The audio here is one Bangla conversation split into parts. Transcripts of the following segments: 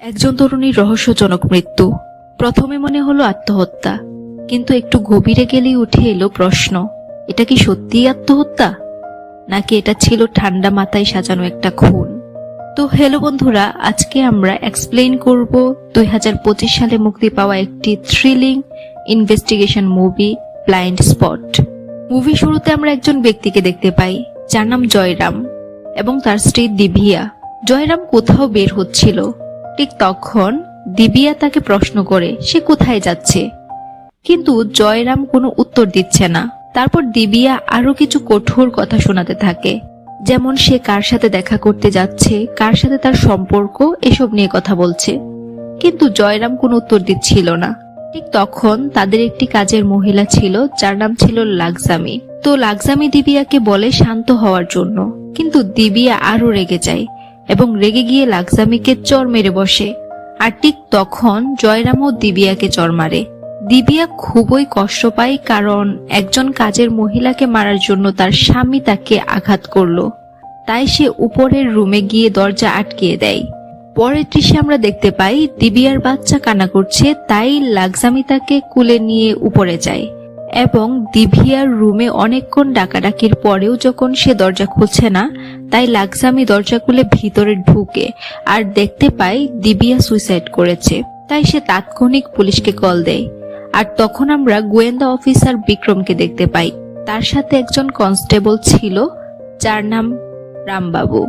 একজন তরুণীর রহস্যজনক মৃত্যু। প্রথমে মনে হলো আত্মহত্যা, কিন্তু একটু গভীরে গেলেই উঠে এলো প্রশ্ন, এটা কি সত্যিই আত্মহত্যা, নাকি এটা ছিল ঠান্ডা মাথায় সাজানো একটা খুন? তো হ্যালো বন্ধুরা, আজকে আমরা এক্সপ্লেইন করব 2025 সালে মুক্তি পাওয়া একটি thrilling investigation movie blind spot. Movie শুরুতে আমরা একজন ব্যক্তিকে দেখতে পাই যার নাম জয়রাম এবং তার স্ত্রী দিবিয়া। জয়রাম কোথাও বের হচ্ছিল, ঠিক তখন দিবিয়া তাকে প্রশ্ন করে সে কোথায় যাচ্ছে, কিন্তু জয়রাম কোনো উত্তর দিচ্ছে না। তারপর দিবিয়া আরো কিছু কঠোর কথা শোনাতে থাকে, যেমন সে কার সাথে দেখা করতে যাচ্ছে, কার সাথে তার সম্পর্ক, এসব নিয়ে কথা বলছে, কিন্তু জয়রাম কোনো উত্তর দিচ্ছিল না। ঠিক তখন তাদের একটি কাজের মহিলা ছিল যার নাম ছিল লাকজামি। তো লাকজামি দিবিয়াকে বলে শান্ত হওয়ার জন্য, কিন্তু দিবিয়া আরো রেগে যায় এবং রেগে গিয়ে লাকজামিকে চর মেরে বসে। আর ঠিক তখন জয়রামও দিবিয়াকে চর মারে। দিবিয়া খুবই কষ্ট পায়, কারণ একজন কাজের মহিলাকে মারার জন্য তার স্বামী তাকে আঘাত করলো। তাই সে উপরের রুমে গিয়ে দরজা আটকিয়ে দেয়। পরের দৃশ্যে আমরা দেখতে পাই দিবিয়ার বাচ্চা কান্না করছে, তাই লাকজামি তাকে কুলে নিয়ে উপরে যায় এবং দিবিয়ার রুমে অনেকক্ষণ ডাকাডাকির পরেও যখন সে দরজা খুলছে না, তাই লাকজামি দরজা খুলে ভিতরে ঢুকে আর দেখতে পায় দিবিয়া সুইসাইড করেছে। তাই সে তাৎক্ষণিক পুলিশকে কল দেয়। আর তখন আমরা গোয়েন্দা অফিসার বিক্রমকে দেখতে পাই, তার সাথে একজন কনস্টেবল ছিল যার নাম রামবাবু।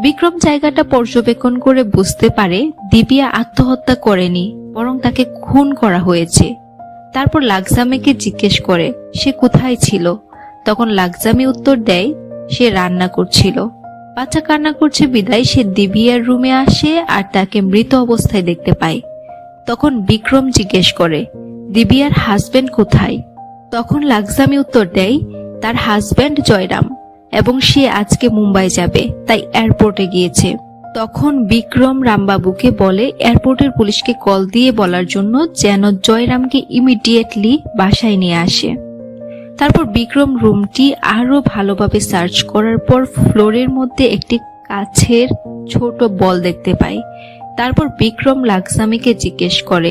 বিক্রম জায়গাটা পর্যবেক্ষণ করে বুঝতে পারে দিবিয়া আত্মহত্যা করেনি, বরং তাকে খুন করা হয়েছে। তারপর লাকজামিকে জিজ্ঞেস করে সে কোথায় ছিল। তখন লাকজামি উত্তর দেয় সে রান্না করছিল। বাচ্চা কান্না করছে বিদায় সে দিবিয়ার রুমে আসে আর তাকে মৃত অবস্থায় দেখতে পায়। তখন বিক্রম জিজ্ঞেস করে দিবিয়ার হাজবেন্ড কোথায়। তখন লাকজামি উত্তর দেয় তার হাজবেন্ড জয়রাম এবং সে আজকে মুম্বাই যাবে, তাই এয়ারপোর্টে গিয়েছে। তখন বিক্রম রামবাবুকে বলে এয়ারপোর্টের পুলিশকে কল দিয়ে বলার জন্য যেন জয়রামকে ইমিডিয়েটলি বাসায় নিয়ে আসে। তারপর বিক্রম রুমটি আরো ভালোভাবে সার্চ করার পর ফ্লোরের মধ্যে একটি কাছের ছোট বল দেখতে পায়। তারপর বিক্রম লাকজামিকে জিজ্ঞেস করে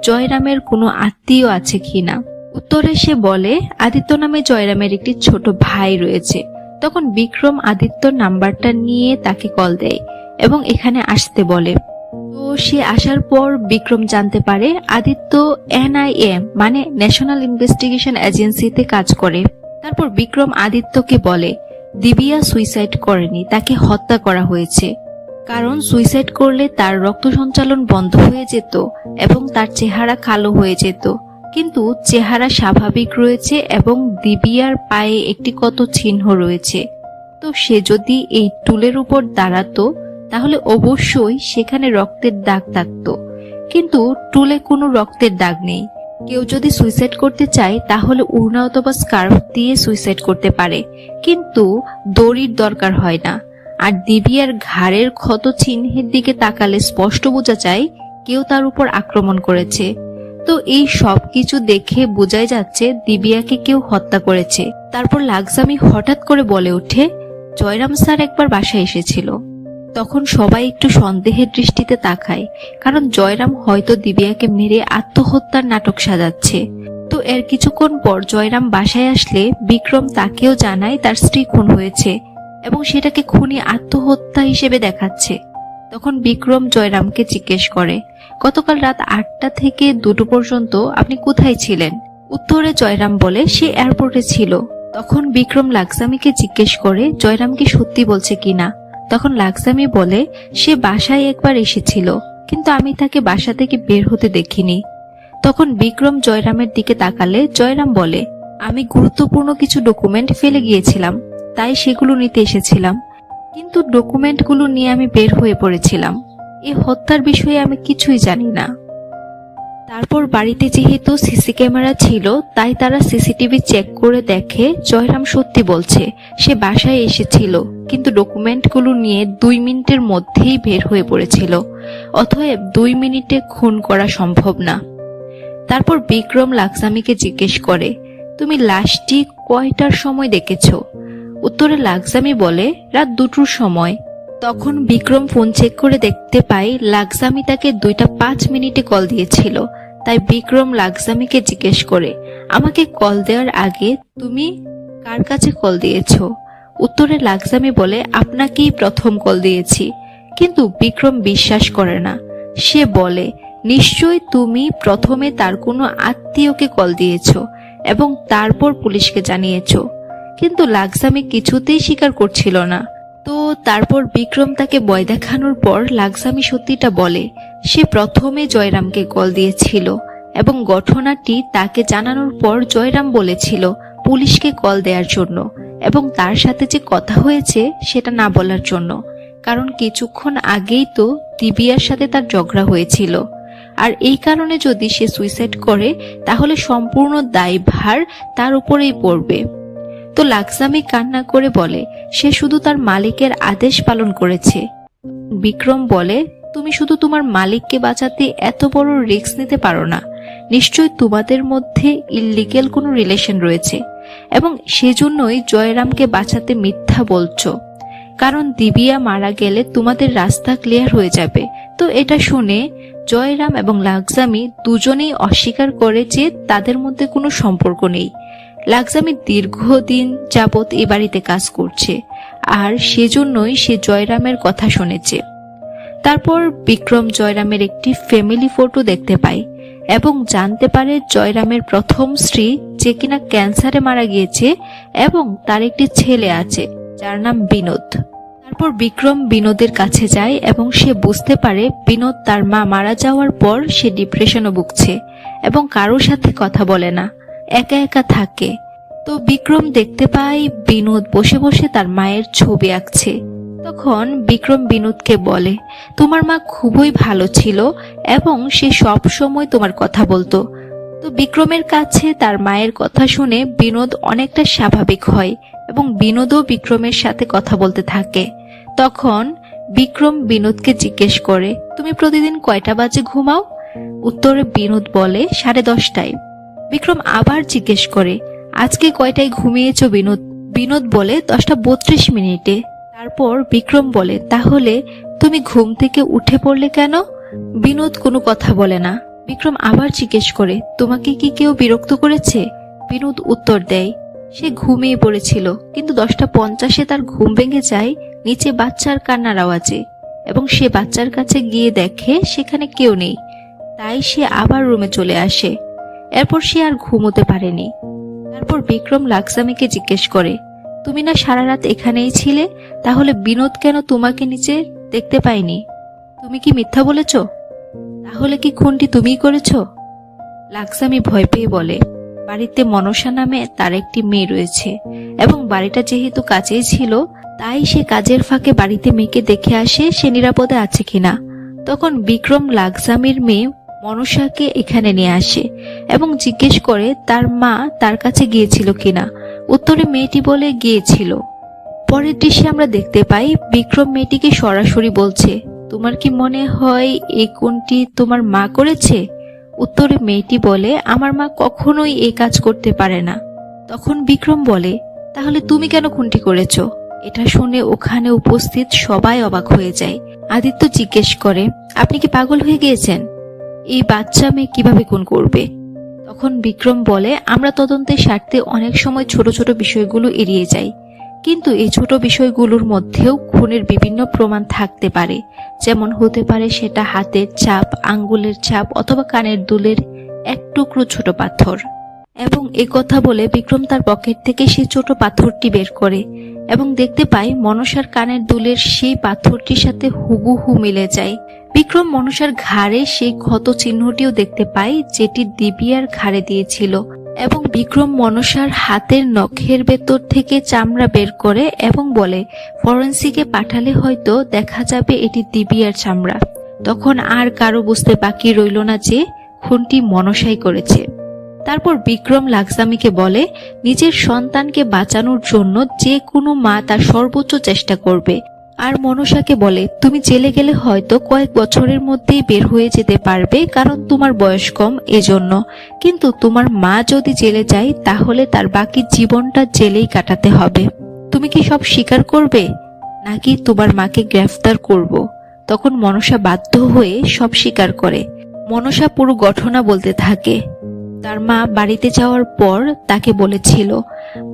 জয়রামের কোনো আত্মীয় আছে কিনা। উত্তরে সে বলে আদিত্য নামে জয়রামের একটি ছোট ভাই রয়েছে। তখন বিক্রম আদিত্যর নাম্বারটা নিয়ে তাকে কল দেয় এবং এখানে আসতে বলে। তো সে আসার পর বিক্রম জানতে পারে আদিত্য NIA মানে ন্যাশনাল ইনভেস্টিগেশন এজেন্সিতে কাজ করে। তারপর বিক্রম আদিত্যকে বলে দিবিয়া সুইসাইড করেনি, তাকে হত্যা করা হয়েছে, কারণ সুইসাইড করলে তার রক্ত সঞ্চালন বন্ধ হয়ে যেত এবং তার চেহারা কালো হয়ে যেত, কিন্তু চেহারা স্বাভাবিক রয়েছে এবং দিবিয়ার পায়ে একটি কত চিহ্ন রয়েছে। তো সে যদি এই টুলের উপর দাঁড়াতো তাহলে অবশ্যই সেখানে রক্তের দাগ থাকতো, কিন্তু টুলে কোনো রক্তের দাগ নেই। কেউ যদি সুইসাইড করতে চায় তাহলে উড়না অথবা স্কার্ফ দিয়ে সুইসাইড করতে পারে, কিন্তু দড়ির দরকার হয় না। আর দিবিয়ার ঘাড়ের ক্ষত চিহ্নের দিকে তাকালে স্পষ্ট বোঝা যায় কেউ তার উপর আক্রমণ করেছে। তো এই সব কিছু দেখে বোঝাই যাচ্ছে দিবিয়াকে কেউ হত্যা করেছে। তারপর লাকজামি হঠাৎ করে বলে ওঠে জয়রাম স্যার একবার বাসায় এসেছিল। তখন সবাই একটু সন্দেহের দৃষ্টিতে তাকায়, কারণ জয়রাম হয়তো দিবিয়াকে মেরে আত্মহত্যার নাটক সাজাচ্ছে। তো এর কিছুক্ষণ পর জয়রাম বাসায় আসলে বিক্রম তাকেও জানায় তার স্ত্রী খুন হয়েছে এবং সেটাকে খুনি আত্মহত্যা হিসেবে দেখাচ্ছে। তখন বিক্রম জয়রামকে জিজ্ঞেস করে গতকাল রাত 8টা থেকে 2টো পর্যন্ত আপনি কোথায় ছিলেন। উত্তরে জয়রাম বলে সে এয়ারপোর্টে ছিল। তখন বিক্রম লাকজামিকে জিজ্ঞেস করে জয়রাম কি সত্যি বলছে কিনা। তখন লাকজামি বলে সে বাসায় একবার এসেছিল, কিন্তু আমি তাকে বাসা থেকে বের হতে দেখিনি। তখন বিক্রম জয়রামের দিকে তাকালে জয়রাম বলে আমি গুরুত্বপূর্ণ কিছু ডকুমেন্ট ফেলে গিয়েছিলাম, তাই সেগুলো নিতে এসেছিলাম, কিন্তু ডকুমেন্টগুলো নিয়ে আমি বের হয়ে পড়েছিলাম। এই হত্যার বিষয়ে আমি কিছুই জানি না। তারপর বাড়িতে যেহেতু সিসি ক্যামেরা ছিল, তাই তারা সিসিটিভি চেক করে দেখে জয়রাম সত্যি বলছে সে বাসায় এসেছিল, কিন্তু ডকুমেন্টগুলো নিয়ে 2 মিনিটের মধ্যেই বের হয়ে পড়েছিল। অতএব 2 মিনিটে খুন করা সম্ভব না। তারপর বিক্রম লাকজামিকে জিজ্ঞেস করে তুমি লাশটি কয়টার সময় দেখেছো। উত্তরে লাকজামি বলে রাত 2টোর সময়। তখন বিক্রম ফোন চেক করে দেখতে পায় লাক্সামি তাকে 2টা 5 মিনিটে কল দিয়েছিল। তাই বিক্রম লাক্সামিকে জিজ্ঞেস করে, আমাকে কল দেওয়ার আগে তুমি কার কাছে কল দিয়েছো? উত্তরে লাক্সামি বলে, আপনাকেই প্রথম কল দিয়েছি। কিন্তু বিক্রম বিশ্বাস করে না। সে বলে, নিশ্চয়ই তুমি প্রথমে তার কোনো আত্মীয়কে কল দিয়েছো এবং তারপর পুলিশকে জানিয়েছো। কিন্তু লাক্সামি কিছুতেই স্বীকার করছিল না। তো তারপর বিক্রম তাকে ভয় দেখানোর পর লাক্সামি সত্যিটা বলে। সে প্রথমে জয়রামকে কল দিয়েছিল এবং ঘটনাটি তাকে জানানোর পর জয়রাম বলেছিল পুলিশকে কল দেওয়ার জন্য এবং তার সাথে যে কথা হয়েছে সেটা না বলার জন্য, কারণ কিছুক্ষণ আগেই তো দিবিয়ার সাথে তার ঝগড়া হয়েছিল। আর এই কারণে যদি সে সুইসাইড করে তাহলে সম্পূর্ণ দায়ভার তার উপরেই পড়বে। তো লাক্সামি কান্না করে বলে সে শুধু তার মালিকের আদেশ পালন করেছে। বিক্রম বলে, তুমি শুধু তোমার মালিককে বাঁচাতে এত বড় রিস্ক নিতে পারো না। নিশ্চয় তোমাদের মধ্যে ইল্লিগেল কোনো রিলেশন রয়েছে এবং সেজন্যই জয়রামকে বাঁচাতে মিথ্যা বলছো, কারণ দিবিয়া মারা গেলে তোমাদের রাস্তা ক্লিয়ার হয়ে যাবে। তো এটা শুনে জয়রাম এবং লাক্সামি দুজনেই অস্বীকার করে যে তাদের মধ্যে কোনো সম্পর্ক নেই। লাক্সামি দীর্ঘদিন যাবৎ এই বাড়িতে কাজ করছে আর সেজন্যই সে জয়রামের কথা শুনেছে। তারপর বিক্রম জয়রামের একটি ফ্যামিলি ফটো দেখতে পায় এবং জানতে পারে জয়রামের প্রথম স্ত্রী যে কিনা ক্যান্সারে মারা গিয়েছে এবং তার একটি ছেলে আছে যার নাম বিনোদ। তারপর বিক্রম বিনোদের কাছে যায় এবং সে বুঝতে পারে বিনোদ তার মা মারা যাওয়ার পর সে ডিপ্রেশনে ভুগছে এবং কারোর সাথে কথা বলে না, একা একা থাকে। তো বিক্রম দেখতে পায় বিনোদ বসে বসে তার মায়ের ছবি আঁকছে। তখন বিক্রম বিনোদকে বলে, তোমার মা খুবই ভালো ছিল এবং সে সব সময় তোমার কথা বলতো। তো বিক্রমের কাছে তার মায়ের কথা শুনে বিনোদ অনেকটা স্বাভাবিক হয় এবং বিনোদও বিক্রমের সাথে কথা বলতে থাকে। তখন বিক্রম বিনোদকে জিজ্ঞেস করে, তুমি প্রতিদিন কয়টা বাজে ঘুমাও? উত্তরে বিনোদ বলে 10:30টায়। বিক্রম আবার জিজ্ঞেস করে, আজকে কয়টায় ঘুমিয়েছো বিনোদ? বিনোদ বলে 10:32। তারপর বিক্রম বলে, তাহলে তুমি ঘুম থেকে উঠে পড়লে কেন? বিনোদ কোনো কথা বলে না। বিক্রম আবার জিজ্ঞেস করে, তোমাকে কি কেউ বিরক্ত করেছে? বিনোদ উত্তর দেয়, সে ঘুমিয়ে পড়েছিল, কিন্তু 10:50 তার ঘুম ভেঙে যায় নিচে বাচ্চার কান্নার আওয়াজে এবং সে বাচ্চার কাছে গিয়ে দেখে সেখানে কেউ নেই। তাই সে আবার রুমে চলে আসে। এরপর সে আর ঘুমোতে পারেনি। তারপর বিক্রম লাক্সামিকে জিজ্ঞেস করে, তুমি না সারা রাত এখানেই ছিলে, তাহলে বিনোদ কেন তোমাকে নিচে দেখতে পায়নি? তুমি কি মিথ্যা বলেছ? তাহলে কি খুনটি তুমিই করেছো? লাক্সামি ভয় পেয়ে বলে, বাড়িতে মনসা নামে তার একটি মেয়ে রয়েছে এবং বাড়িটা যেহেতু কাছেই ছিল তাই সে কাজের ফাঁকে বাড়িতে মেয়েকে দেখে আসে সে নিরাপদে আছে কিনা। তখন বিক্রম লাক্সামির মেয়ে মনসাকে এখানে নিয়ে আসে এবং জিজ্ঞেস করে তার মা তার কাছে গিয়েছিল কিনা। উত্তরে মেয়েটি বলে গিয়েছিল। পরের দৃশ্যে আমরা দেখতে পাই বিক্রম মেয়েটিকে সরাসরি বলছে, তোমার কি মনে হয় এই খুনটি তোমার মা করেছে? উত্তরে মেয়েটি বলে, আমার মা কখনোই এই কাজ করতে পারে না। তখন বিক্রম বলে, তাহলে তুমি কেন খুনটি করেছো? এটা শুনে ওখানে উপস্থিত সবাই অবাক হয়ে যায়। আদিত্য জিজ্ঞেস করে, আপনি কি পাগল হয়ে গিয়েছেন? এই বাচ্চা মেয়ে কিভাবে খুন করবে? তখন বিক্রম বলে, আমরা তদন্তের স্বার্থে অনেক সময় ছোট ছোট বিষয়গুলো এড়িয়ে যাই, কিন্তু এই ছোট বিষয়গুলোর মধ্যেও খুনের বিভিন্ন প্রমাণ থাকতে পারে। যেমন হতে পারে সেটা হাতের ছাপ, আঙ্গুলের ছাপ অথবা কানের দুলের এক টুকরো ছোট পাথর। এবং এই কথা বলে বিক্রম তার পকেট থেকে সেই ছোট পাথরটি বের করে এবং দেখতে পায় মনসার কানের দুলের সেই পাথরটির সাথে হুবহু মিলে যায়। বিক্রম মনসার ঘাড়ে সেই ক্ষত চিহ্নটিও দেখতে পায় যেটি দিবিয়ার ঘাড়ে দিয়েছিল এবং বিক্রম মনসার হাতের নখের ভেতর থেকে চামড়া বের করে এবং বলে, ফরেন্সিকে পাঠালে হয়তো দেখা যাবে এটি দিবিয়ার চামড়া। তখন আর কারো বুঝতে বাকি রইল না যে খুনটি মনসাই করেছে। তারপর বিক্রম লাক্সামিকে বলে, নিজের সন্তানকে বাঁচানোর জন্য যে কোনো মা তার সর্বোচ্চ চেষ্টা করবে। আর মনসাকে বলে, তুমি জেলে গেলে হয়তো কয়েক বছরের মধ্যেই বের হয়ে যেতে পারবে, কারণ তোমার বয়স কম এজন্য। কিন্তু তোমার মা যদি জেলে যায় তাহলে তার বাকি জীবনটা জেলেই কাটাতে হবে। তুমি কি সব স্বীকার করবে? নাকি তোমার মাকে গ্রেফতার করব। তখন মনসা বাধ্য হয়ে সব স্বীকার করে। মনসা পুরো ঘটনা বলতে থাকে। তার মা বাড়িতে যাওয়ার পর তাকে বলেছিল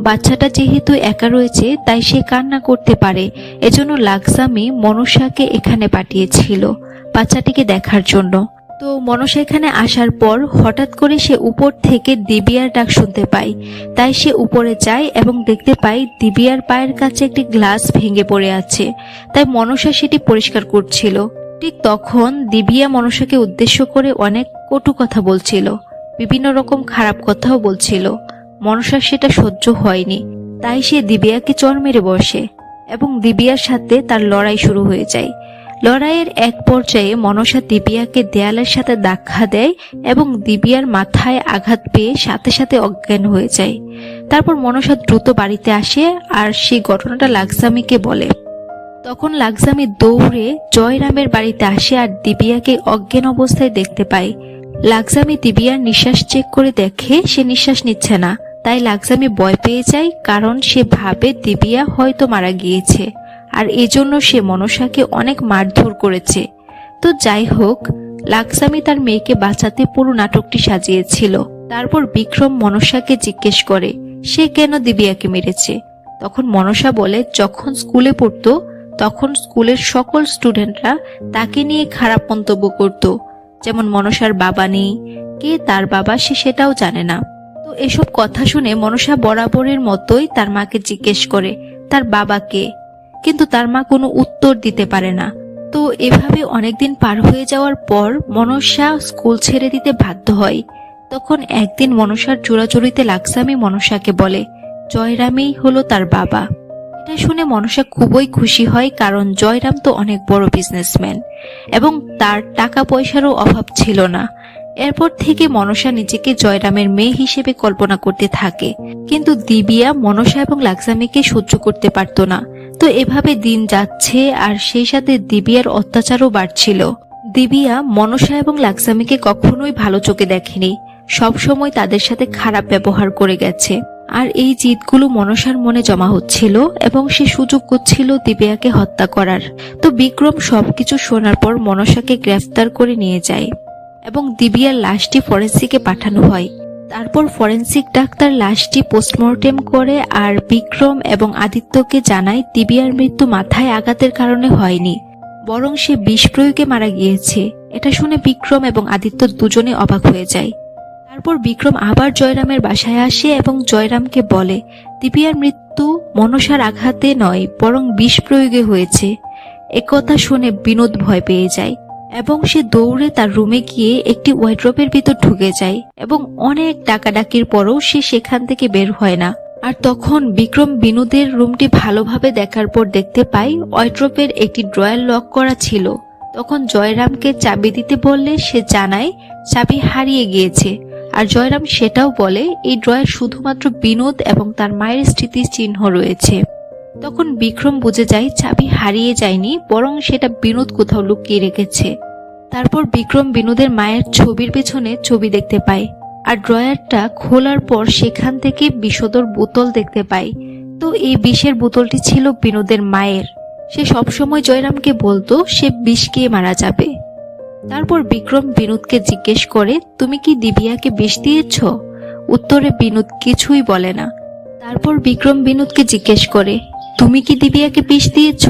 বাচ্চাটা যেহেতু একা রয়েছে তাই সে কান্না করতে পারে, এজন্য লাকসামি মনসাকে এখানে পাঠিয়েছিল বাচ্চাটিকে দেখার জন্য। তো মনসা এখানে আসার পর হঠাৎ করে সে উপর থেকে দিবিয়ার ডাক শুনতে পায়। তাই সে উপরে যায় এবং দেখতে পায় দিবিয়ার পায়ের কাছে একটি গ্লাস ভেঙে পড়ে আছে। তাই মনসা সেটি পরিষ্কার করছিল। ঠিক তখন দিবিয়া মনসাকে উদ্দেশ্য করে অনেক কটু কথা বলছিল, বিভিন্ন রকম খারাপ কথাও বলছিল। মনসার সেটা সহ্য হয়নি, তাই সে দিবিয়াকে চড় মেরে বসে এবং দিবিয়ার সাথে তার লড়াই শুরু হয়ে যায়। লড়াইয়ের এক পর্যায়ে মনসা দিবিয়াকে দেয়ালের সাথে ধাক্কা দেয় এবং দিবিয়ার মাথায় আঘাত পেয়ে সাথে সাথে অজ্ঞান হয়ে যায়। তারপর মনসা দ্রুত বাড়িতে আসে আর সেই ঘটনাটা লাকসামিকে বলে। তখন লাকসামি দৌড়ে জয়রামের বাড়িতে আসে আর দিবিয়াকে অজ্ঞান অবস্থায় দেখতে পায়। লাকসামি দিবিয়ার নিঃশ্বাস চেক করে দেখে সে নিঃশ্বাস নিচ্ছে না। তাই লাকসামি ভয় পেয়ে যায়, কারণ সে ভাবে দিবিয়া হয়তো মারা গিয়েছে আর এজন্য সে মনসাকে অনেক মারধর করেছে। তো যাই হোক, লাকসামি তার মেয়েকে বাঁচাতে পুরো নাটকটি সাজিয়েছিল। তারপর বিক্রম মনসাকে জিজ্ঞেস করে সে কেন দিবিয়াকে মেরেছে। তখন মনসা বলে যখন স্কুলে পড়তো তখন স্কুলের সকল স্টুডেন্টরা তাকে নিয়ে খারাপ মন্তব্য করত, যেমন মনসার বাবা নেই, কে তার বাবা সে সেটাও জানে না। তো এসব কথা শুনে মনসা বরাবরের মতোই তার মাকে জিজ্ঞেস করে তার বাবা কে, কিন্তু তার মা কোনো উত্তর দিতে পারে না। তো এভাবে অনেকদিন পার হয়ে যাওয়ার পর মনসা স্কুল ছেড়ে দিতে বাধ্য হয়। তখন একদিন মনসার জোরাজুরিতে লাকসামি মনসাকে বলে জয়রামই হলো তার বাবা। এটা শুনে মনসা খুবই খুশি হয়, কারণ জয়রাম তো অনেক বড় বিজনেসম্যান এবং তার টাকা পয়সারও অভাব ছিল না। এরপর থেকে মনসা নিজেকে জয়রামের মেয়ে হিসেবে কল্পনা করতে থাকে, কিন্তু দিবিয়া মনসা এবং লাকসামিকে সহ্য করতে পারত না। তো এভাবে দিন যাচ্ছে আর সেই সাথে দিবিয়ার অত্যাচারও বাড়ছিল। দিবিয়া মনসা এবং লাকসামিকে কখনোই ভালো চোখে দেখেনি, সব সময় তাদের সাথে খারাপ ব্যবহার করে গেছে। আর এই জিদগুলো মনসার মনে জমা হচ্ছিল এবং সে সুযোগ করছিল দিবিয়াকে হত্যা করার। তো বিক্রম সবকিছু শোনার পর মনসাকে গ্রেফতার করে নিয়ে যায় এবং দিবিয়ার লাশটি ফরেন্সিকে পাঠানো হয়। তারপর ফরেন্সিক ডাক্তার লাশটি পোস্টমর্টেম করে আর বিক্রম এবং আদিত্যকে জানায় দিবিয়ার মৃত্যু মাথায় আঘাতের কারণে হয়নি, বরং সে বিষ প্রয়োগে মারা গিয়েছে। এটা শুনে বিক্রম এবং আদিত্য দুজনে অবাক হয়ে যায়। তারপর বিক্রম আবার জয়রামের বাসায় আসে এবং জয়রামকে বলে দিবিয়ার মৃত্যু মনসার আঘাতে নয়, বরং বিষ প্রয়োগে হয়েছে। একথা শুনে বিনোদ ভয় পেয়ে যায় এবং সে দৌড়ে তার রুমে গিয়ে একটি ওয়ার্ড্রোবের ভিতর ঢুকে যায় এবং অনেক ডাকাডাকির পরও সে সেখান থেকে বের হয় না। আর তখন বিক্রম বিনোদের রুমটি ভালোভাবে দেখার পর দেখতে পায় ওয়ার্ড্রোবের একটি ড্রয়ার লক করা ছিল। তখন জয়রামকে চাবি দিতে বললে সে জানায় চাবি হারিয়ে গিয়েছে, আর জয়রাম সেটাও বলে এই ড্রয়ার শুধুমাত্র বিনোদ এবং তার মায়ের স্মৃতির চিহ্ন রয়েছে। তখন বিক্রম বুঝে যায় চাবি হারিয়ে যায়নি, বরং সেটা বিনোদ কোথাও লুকিয়ে রেখেছে। তারপর বিক্রম বিনোদের মায়ের ছবির পেছনে ছবি দেখতে পায় আর ড্রয়ারটা খোলার পর সেখান থেকে বিষধর বোতল দেখতে পায়। তো এই বিষের বোতলটি ছিল বিনোদের মায়ের। সে সবসময় জয়রামকে বলতো সে বিষ খেয়ে মারা যাবে। তারপর বিক্রম বিনোদকে জিজ্ঞেস করে তুমি কি দিবিয়াকে বিষ দিয়েছ? উত্তরে বিনোদ কিছুই বলে না। তারপর বিক্রম বিনোদকে জিজ্ঞেস করে তুমি কি দিবিয়াকে বিষ দিয়েছ?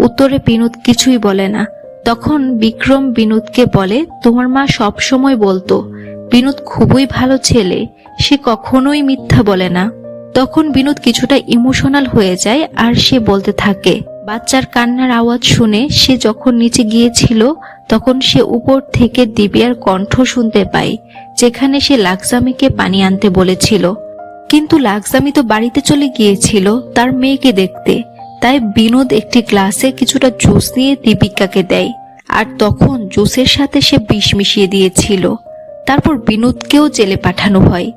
উত্তরে বিনোদ কিছুই বলে না। তখন বিক্রম বিনোদকে বলে তোমার মা সব সময় বলতো বিনোদ খুবই ভালো ছেলে, সে কখনোই মিথ্যা বলে না। তখন বিনোদ কিছুটা ইমোশনাল হয়ে যায় আর সে বলতে থাকে বাচ্চার কান্নার আওয়াজ শুনে সে যখন নিচে গিয়েছিল তখন সে উপর থেকে দিবিয়ার কণ্ঠ শুনতে পায়, যেখানে সে লাকসামিকে পানি আনতে বলেছিল। কিন্তু লাকসামি তো বাড়িতে চলে গিয়েছিল তার মেয়েকে দেখতে। তাই বিনোদ একটি গ্লাসে কিছুটা জুস নিয়ে দীপিকাকে দেয়, আর তখন জুসের সাথে সে বিষ মিশিয়ে দিয়েছিল। তারপর বিনোদকেও জেলে পাঠানো হয়।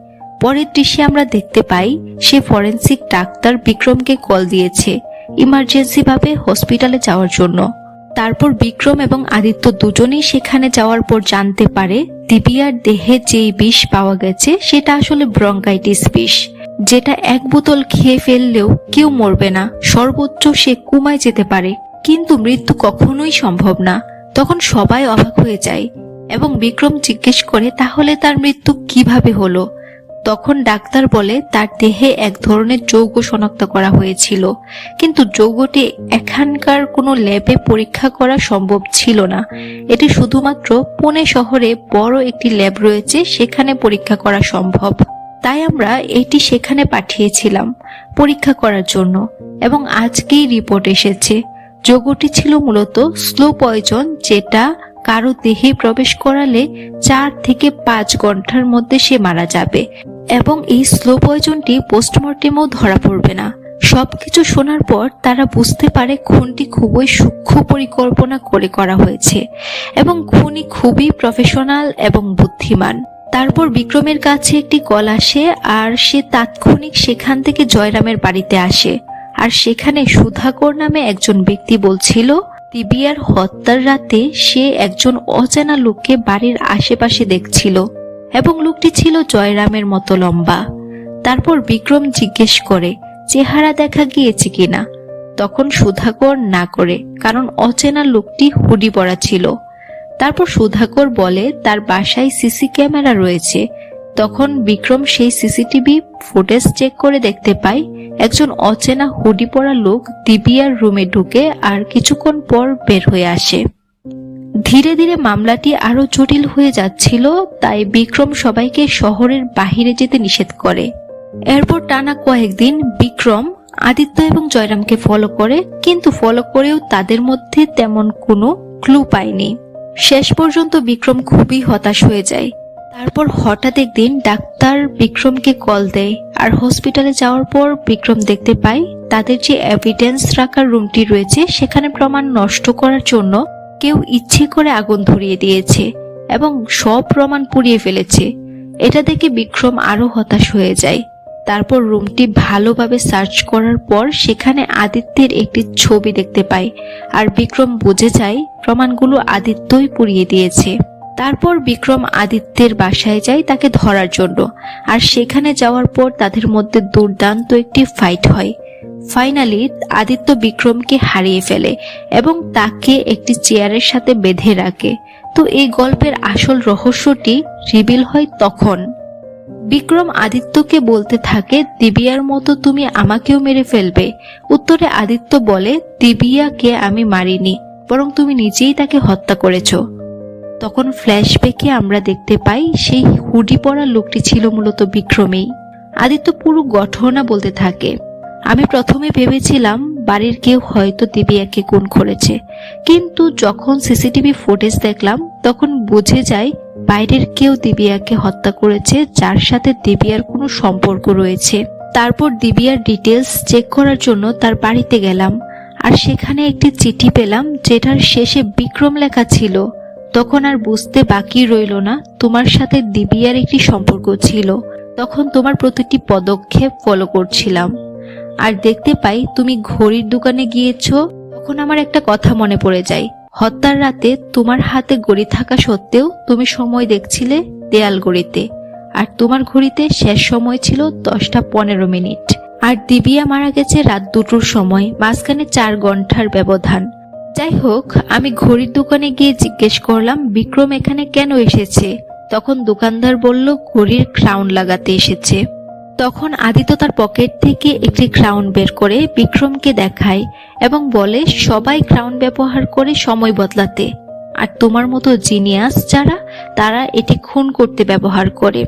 পরের দৃশ্যে আমরা দেখতে পাই সে ফরেন্সিক ডাক্তার বিক্রমকে কল দিয়েছে ইমার্জেন্সি ভাবে হসপিটালে যাওয়ার জন্য। তারপর বিক্রম এবং আদিত্য দুজনেই সেখানে যাওয়ার পর জানতে পারে দিবিয়ার দেহে যেই বিষ পাওয়া গেছে সেটা আসলে ব্রঙ্কাইটিস বিষ। যেটা এক বোতল খেয়ে ফেললেও কেউ মরবে না, সর্বোচ্চ সে কোমায় যেতে পারে, কিন্তু মৃত্যু কখনোই সম্ভব না। তখন সবাই অবাক হয়ে যায় এবং বিক্রম জিজ্ঞেস করে তাহলে তার মৃত্যু কিভাবে হলো। তখন ডাক্তার বলে তার দেহে এক ধরনের যৌগ শনাক্ত করা হয়েছিল, কিন্তু যৌগটি এখানকার কোনো ল্যাবে পরীক্ষা করা সম্ভব ছিল না। এটি শুধুমাত্র পুনে শহরে বড় একটি ল্যাব রয়েছে, সেখানে পরীক্ষা করা সম্ভব। তাই আমরা এটি সেখানে পাঠিয়েছিলাম পরীক্ষা করার জন্য, এবং আজকেই রিপোর্ট এসেছে। যৌগটি ছিল মূলত স্লো পয়জন, যেটা কারো দেহে প্রবেশ করালে 4 থেকে 5 ঘন্টার মধ্যে সে মারা যাবে, এবং এই স্লো পয়জনটি পোস্টমর্টেমেও ধরা পড়বে না। সবকিছু শোনার পর তারা বুঝতে পারে খুনটি খুবই সূক্ষ্ম পরিকল্পনা করে করা হয়েছে এবং খুনি খুবই প্রফেশনাল এবং বুদ্ধিমান। তারপর বিক্রমের কাছে একটি কল আসে আর সে তাৎক্ষণিক সেখান থেকে জয়রামের বাড়িতে আসে। আর সেখানে সুধাকর নামে একজন ব্যক্তি বলছিল দিবিয়ার হত্যার রাতে সে একজন অচেনা লোককে বাড়ির আশেপাশে দেখছিল এবং লোকটি ছিল জয়রামের মতো লম্বা। তারপর বিক্রম জিজ্ঞেস করে চেহারা দেখা গিয়েছে কিনা। তখন সুধাকর না করে, কারণ অচেনা লোকটি হুডি পরা ছিল। তারপর সুধাকর বলে তার বাসায় সিসি ক্যামেরা রয়েছে। তখন বিক্রম সেই সিসিটিভি ফুটেজ চেক করে দেখতে পায় একজন অচেনা হুডি পরা লোক দিবিয়ার রুমে ঢুকে আর কিছুক্ষণ পর বের হয়ে আসে। ধীরে ধীরে মামলাটি আরো জটিল হয়ে যাচ্ছিল, তাই বিক্রম সবাইকে শহরের বাহিরে যেতে নিষেধ করে। এরপর টানা কয়েকদিন বিক্রম আদিত্য এবং জয়রামকে ফলো করে, কিন্তু ফলো করেও তাদের মধ্যে তেমন কোনো ক্লু পায়নি। শেষ পর্যন্ত বিক্রম খুবই হতাশ হয়ে যায়। তারপর হঠাৎ একদিন ডাক্তার বিক্রমকে কল দেয়, আর হসপিটালে যাওয়ার পর বিক্রম দেখতে পায় তাদের যে এভিডেন্স রাখার রুমটি রয়েছে সেখানে প্রমাণ নষ্ট করার জন্য কেউ ইচ্ছে করে আগুন ধরিয়ে দিয়েছে এবং সব প্রমাণ পুড়িয়ে ফেলেছে। এটা দেখে বিক্রম আরো হতাশ হয়ে যায়। তারপর রুমটি ভালোভাবে সার্চ করার পর সেখানে আদিত্যের একটি ছবি দেখতে পায়, আর বিক্রম বুঝে যায় প্রমাণগুলো আদিত্যই পুড়িয়ে দিয়েছে। তারপর বিক্রম আদিত্যের বাসায় যায় তাকে ধরার জন্য, আর সেখানে যাওয়ার পর তাদের মধ্যে দুর্দান্ত একটি ফাইট হয়। ফাইনালি আদিত্য বিক্রমকে হারিয়ে ফেলে এবং তাকে একটি চেয়ারের সাথে বেঁধে রাখে। তো এই গল্পের আসল রহস্যটি রিভিল হয় তখন। বিক্রম আদিত্যকে বলতে থাকে দিবিয়ার মতো তুমি আমাকেও মেরে ফেলবে। উত্তরে আদিত্য বলে দিবিয়াকে আমি মারিনি, বরং তুমি নিজেই তাকে হত্যা করেছ। তখন ফ্ল্যাশব্যাকে আমরা দেখতে পাই সেই হুডি পরা লোকটি ছিল মূলত বিক্রমেই। আদিত্য পুরো ঘটনা বলতে থাকে, আমি প্রথমে ভেবেছিলাম বাড়ির কেউ হয়তো দিবিয়াকে খুন করেছে, কিন্তু যখন সিসিটিভি ফুটেজ দেখলাম তখন বুঝে যায় বাইরের কেউ দিবিয়াকে হত্যা করেছে, যার সাথে দিবিয়ার কোনো সম্পর্ক রয়েছে। তারপর দিবিয়ার ডিটেলস চেক করার জন্য তার বাড়িতে গেলাম, আর সেখানে একটি চিঠি পেলাম যেটার শেষে বিক্রম লেখা ছিল। তখন আর বুঝতে বাকি রইল না তোমার সাথে দিবিয়ার একটি সম্পর্ক ছিল। তখন তোমার প্রতিটি পদক্ষেপ ফলো করছিলাম, আর দেখতে পাই তুমি ঘড়ির দোকানে গিয়েছো। তখন আমার একটা কথা মনে পড়ে যায়, হত্যার রাতে তোমার হাতে ঘড়ি থাকা সত্ত্বেও তুমি সময় দেখছিলে দেয়াল ঘড়িতে, আর তোমার ঘড়িতে শেষ সময় ছিল 10:15। আর দিবিয়া মারা গেছে রাত 2টোর সময়, মাঝখানে 4 ঘন্টার ব্যবধান। যাই হোক, আমি ঘড়ির দোকানে গিয়ে জিজ্ঞেস করলাম বিক্রম এখানে কেন এসেছে। তখন দোকানদার বলল ঘড়ির ক্রাউন লাগাতে এসেছে। তখন আদিত্য তার পকেট থেকে একটি ক্রাউন বের করে বিক্রমকে দেখায় এবং বলে সবাই ক্রাউন ব্যবহার করে সময় বদলাতে, আর তোমার মতো জিনিয়াস যারা তারা এটি খুন করতে ব্যবহার করে।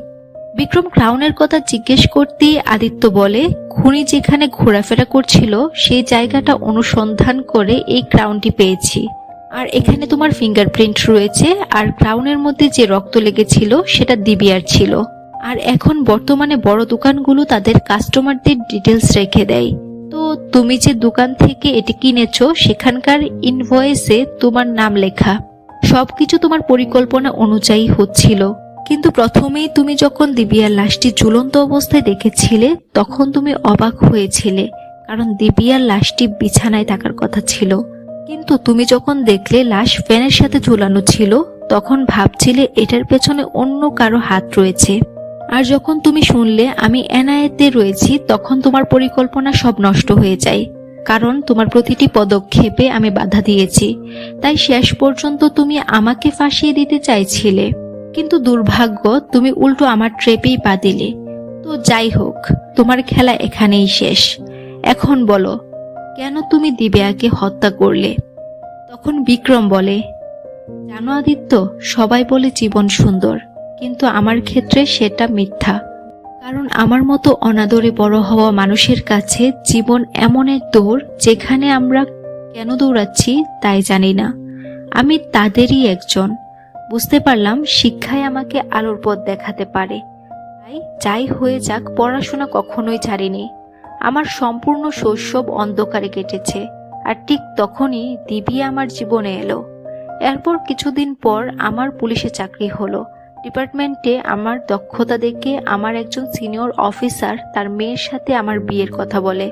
বিক্রম ক্রাউনের কথা জিজ্ঞেস করতে আদিত্য বলে খুনি যেখানে ঘোরাফেরা করছিল সেই জায়গাটা অনুসন্ধান করে এই ক্রাউনটি পেয়েছি, আর এখানে তোমার ফিঙ্গারপ্রিন্ট রয়েছে, আর ক্রাউনের মধ্যে যে রক্ত লেগেছিল সেটা দিবিয়ার ছিল। আর এখন বর্তমানে বড় দোকানগুলো তাদের কাস্টমারদের ডিটেলস রেখে দেয়। তো তুমি যে দোকান থেকে এটি কিনেছো সেখানকার ইনভয়েসে তোমার নাম লেখা। সবকিছু তোমার পরিকল্পনা অনুযায়ী হচ্ছিল, কিন্তু প্রথমেই তুমি যখন দিবিয়ার লাশটি ঝুলন্ত অবস্থায় দেখেছিলে তখন তুমি অবাক হয়েছিলে, কারণ দিবিয়ার লাশটি বিছানায় থাকার কথা ছিল। কিন্তু তুমি যখন দেখলে লাশ ফ্যানের সাথে ঝুলানো ছিল তখন ভাবছিলে এটার পেছনে অন্য কারো হাত রয়েছে। আর যখন তুমি শুনলে আমি এনআইএতে রয়েছি তখন তোমার পরিকল্পনা সব নষ্ট হয়ে যায়, কারণ তোমার প্রতিটি পদক্ষেপে আমি বাধা দিয়েছি। তাই শেষ পর্যন্ত তুমি আমাকে ফাঁসিয়ে দিতে চাইছিলে, কিন্তু দুর্ভাগ্য তুমি উল্টো আমার ট্রেপেই পা দিলে। তো যাই হোক, তোমার খেলা এখানেই শেষ। এখন বলো, কেন তুমি দিব্যাকে হত্যা করলে? তখন বিক্রম বলে, জানো আদিত্য, সবাই বলে জীবন সুন্দর, কিন্তু আমার ক্ষেত্রে সেটা মিথ্যা। কারণ আমার মতো অনাদরে বড় হওয়া মানুষের কাছে জীবন এমন এক দৌড় যেখানে আমরা কেন দৌড়াচ্ছি তাই জানি না। আমি তাদেরই একজন। বুঝতে পারলাম শিক্ষায় আমাকে আলোর পথ দেখাতে পারে। তাই যাই হয়ে যাক, পড়াশোনা কখনোই ছাড়িনি। আমার সম্পূর্ণ শৈশব অন্ধকারে কেটেছে। আর ঠিক তখনই দিব্যা আমার জীবনে এলো। এরপর কিছুদিন পর আমার পুলিশে চাকরি হলো। ডিপার্টমেন্টে আমার দক্ষতা দেখে আমার একজন সিনিয়র অফিসার তার মেয়ের সাথে আমার বিয়ের কথা বলে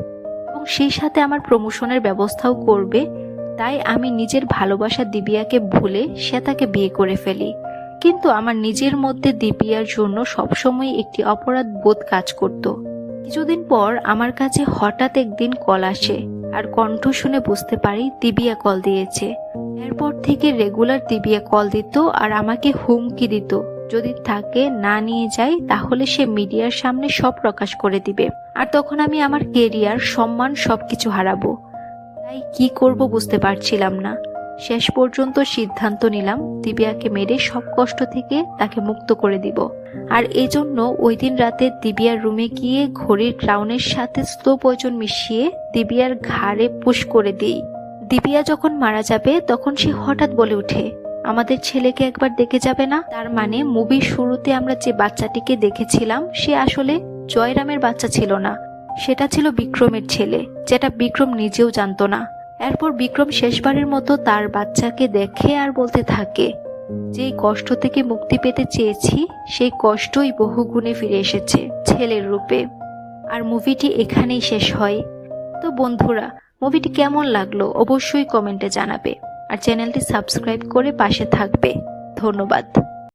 এবং সেই সাথে আমার প্রমোশনের ব্যবস্থাও করবে। তাই আমি নিজের ভালোবাসা দিব্যাকে ভুলে সে তাকে বিয়ে করে ফেলি। কিন্তু আমার নিজের মধ্যে দিব্যার জন্য সবসময় একটি অপরাধ বোধ কাজ করত। কিছুদিন পর আমার কাছে হঠাৎ একদিন কল আসে, আর কণ্ঠ শুনে বুঝতে পারি দিব্যা কল দিয়েছে। এরপর থেকে রেগুলার দিব্যা কল দিত আর আমাকে হুমকি দিত, যদি তাকে না নিয়ে যাই তাহলে সে মিডিয়ার সামনে সব প্রকাশ করে দিবে, আর তখন আমি আমার কেরিয়ার, সম্মান সবকিছু হারাবো। তাই কি করব বুঝতে পারছিলাম না। শেষ পর্যন্ত সিদ্ধান্ত নিলাম দিব্যাকে মেরে সব কষ্ট থেকে তাকে মুক্ত করে দিব। আর এজন্য ওই দিন রাতে দিব্যার রুমে গিয়ে ঘড়ির ক্রাউনের সাথে স্লো পয়জন মিশিয়ে দিব্যার ঘাড়ে পুশ করে দিই। দিব্যা যখন মারা যাবে তখন সে হঠাৎ বলে ওঠে, আমাদের ছেলেকে একবার দেখে যাবে না? তার মানে মুভির শুরুতে আমরা যে বাচ্চাটিকে দেখেছিলাম সে আসলে জয়রামের বাচ্চা ছিল না, সেটা ছিল বিক্রমের ছেলে, যেটা বিক্রম নিজেও জানতো না। এরপর বিক্রম শেষবারের মতো তার বাচ্চাকে দেখে আর বলতে থাকে, যেই কষ্ট থেকে মুক্তি পেতে চেয়েছি সেই কষ্টই বহুগুণে ফিরে এসেছে ছেলের রূপে। আর মুভিটি এখানেই শেষ হয়। তো বন্ধুরা, মুভিটি কেমন লাগলো অবশ্যই কমেন্টে জানাবে, আর চ্যানেলটি সাবস্ক্রাইব করে পাশে থাকবে। ধন্যবাদ।